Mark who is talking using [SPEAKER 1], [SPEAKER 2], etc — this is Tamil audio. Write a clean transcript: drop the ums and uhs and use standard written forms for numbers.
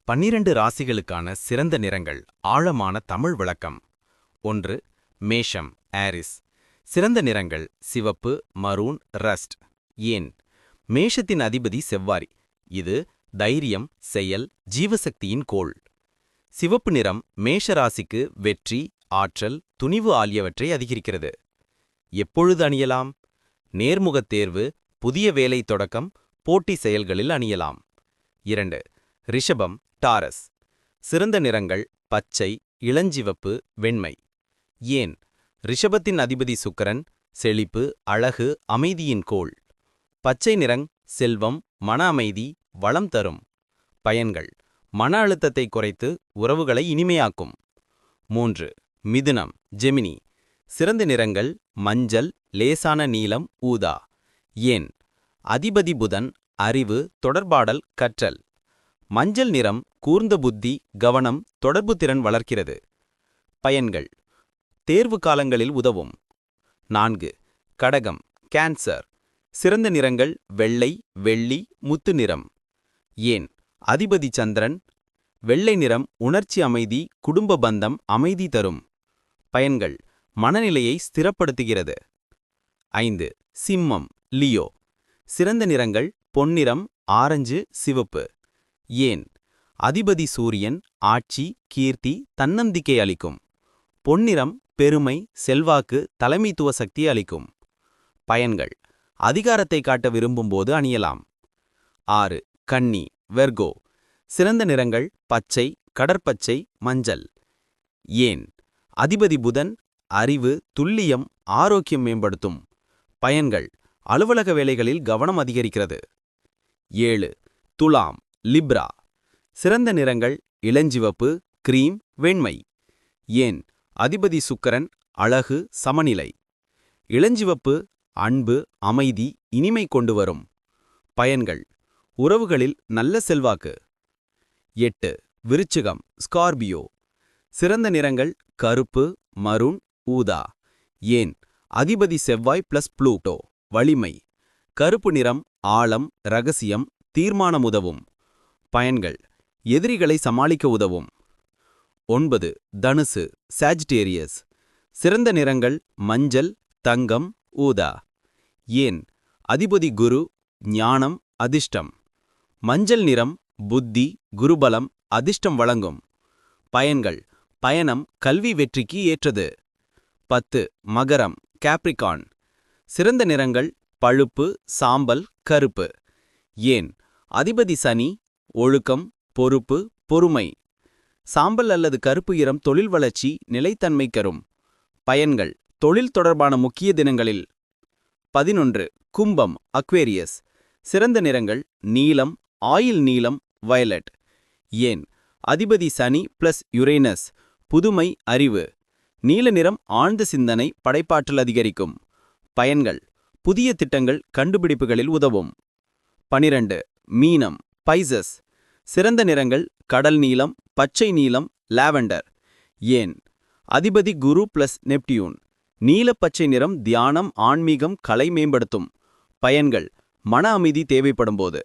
[SPEAKER 1] 12 ராசிகளுக்கான சிறந்த நிறங்கள் ஆழமான தமிழ் விளக்கம். 1. மேஷம் ஆரிஸ். சிறந்த நிறங்கள் சிவப்பு, மரூன், ரஸ்ட். ஏன்? மேஷத்தின் அதிபதி செவ்வாய். இது தைரியம், செயல், ஜீவசக்தியின் கோள். சிவப்பு நிறம் மேஷ ராசிக்கு வெற்றி, ஆற்றல், துணிவு ஆகியவற்றை அதிகரிக்கிறது. எப்பொழுது அணியலாம்? நேர்முகத் தேர்வு, புதிய வேலை தொடக்கம், போட்டி செயல்களில் அணியலாம். 2. ரிஷபம் டாரஸ். சிறந்த நிறங்கள் பச்சை, இளஞ்சிவப்பு, வெண்மை. ஏன்? ரிஷபத்தின் அதிபதி சுக்கிரன், செழிப்பு, அழகு, அமைதியின் கோள். பச்சை நிறம் செல்வம், மன அமைதி, வளம் தரும். பயன்கள்: மன அழுத்தத்தை குறைத்து உறவுகளை இனிமையாக்கும். 3. மிதுனம் ஜெமினி. சிறந்த நிறங்கள் மஞ்சள், லேசான நீலம், ஊதா. ஏன்? அதிபதி புதன், அறிவு, தொடர்பாடல், கற்றல். மஞ்சள் நிறம் கூர்ந்த புத்தி, கவனம், தொடர்பு திறன் வளர்க்கிறது. பயன்கள்: தேர்வு காலங்களில் உதவும். 4. கடகம் கேன்சர். சிறந்த நிறங்கள் வெள்ளை, வெள்ளி, முத்து நிறம். ஏன்? அதிபதி சந்திரன். வெள்ளை நிறம் உணர்ச்சி, அமைதி, குடும்ப பந்தம், அமைதி தரும். பயன்கள்: மனநிலையை ஸ்திரப்படுத்துகிறது. 5. சிம்மம் லியோ. சிறந்த நிறங்கள் பொன்னிறம், ஆரஞ்சு, சிவப்பு. ஏன்? அதிபதி சூரியன், ஆட்சி, கீர்த்தி, தன்னம்பிக்கை அளிக்கும். பொன்னிறம் பெருமை, செல்வாக்கு, தலைமைத்துவ சக்தி அளிக்கும். பயன்கள்: அதிகாரத்தை காட்ட விரும்பும்போது அணியலாம். 6. கன்னி வெர்கோ. சிறந்த நிறங்கள் பச்சை, கடற்பச்சை, மஞ்சள். ஏன்? அதிபதி புதன், அறிவு, துல்லியம், ஆரோக்கியம் மேம்படுத்தும். பயன்கள்: அலுவலக வேலைகளில் கவனம் அதிகரிக்கிறது. 7. துலாம் லிப்ரா. சிறந்த நிறங்கள் இளஞ்சிவப்பு, கிரீம், வெண்மை. ஏன்? அதிபதி சுக்கிரன், அழகு, சமநிலை. இளஞ்சிவப்பு அன்பு, அமைதி, இனிமை கொண்டு வரும். பயன்கள்: உறவுகளில் நல்ல செல்வாக்கு. 8. விருச்சிகம் ஸ்கார்பியோ. சிறந்த நிறங்கள் கருப்பு, மரூன், ஊதா. ஏன்? அதிபதி செவ்வாய் ப்ளஸ் ப்ளூட்டோ, வலிமை. கருப்பு நிறம் ஆழம், ரகசியம், தீர்மானம் உதவும். பயன்கள்: எதிரிகளை சமாளிக்க உதவும். 9. தனுசு சாஜிடேரியஸ். சிறந்த நிறங்கள் மஞ்சள், தங்கம், ஊதா. ஏன்? அதிபதி குரு, ஞானம், அதிர்ஷ்டம். மஞ்சள் நிறம் புத்தி, குருபலம், அதிர்ஷ்டம் வழங்கும். பயன்கள்: பயணம், கல்வி வெற்றிக்கு ஏற்றது. 10. மகரம் கேப்ரிகான். சிறந்த நிறங்கள் பழுப்பு, சாம்பல், கருப்பு. ஏன்? அதிபதி சனி, ஒழுக்கம், பொறுப்பு, பொறுமை. சாம்பல் அல்லது கருப்பு இரம் தொழில் வளர்ச்சி, நிலைத்தன்மை கரும். பயன்கள்: தொழில் தொடர்பான முக்கிய தினங்களில். 11. கும்பம் அக்வேரியஸ். சிறந்த நிறங்கள் நீலம், ஆயில் நீலம், வயலட். ஏன்? அதிபதி சனி ப்ளஸ் யுரேனஸ், புதுமை, அறிவு. நீல நிறம் ஆழ்ந்த சிந்தனை, படைப்பாற்றல் அதிகரிக்கும். பயன்கள்: புதிய திட்டங்கள், கண்டுபிடிப்புகளில் உதவும். 12. மீனம் பைசஸ். சிறந்த நிறங்கள் கடல் நீலம், பச்சை நீலம், லாவெண்டர். ஏன்? அதிபதி குரு ப்ளஸ் நெப்டியூன். நீலப்பச்சை நிறம் தியானம், ஆன்மீகம், கலை மேம்படுத்தும். பயன்கள்: மன அமைதி தேவைப்படும்போது.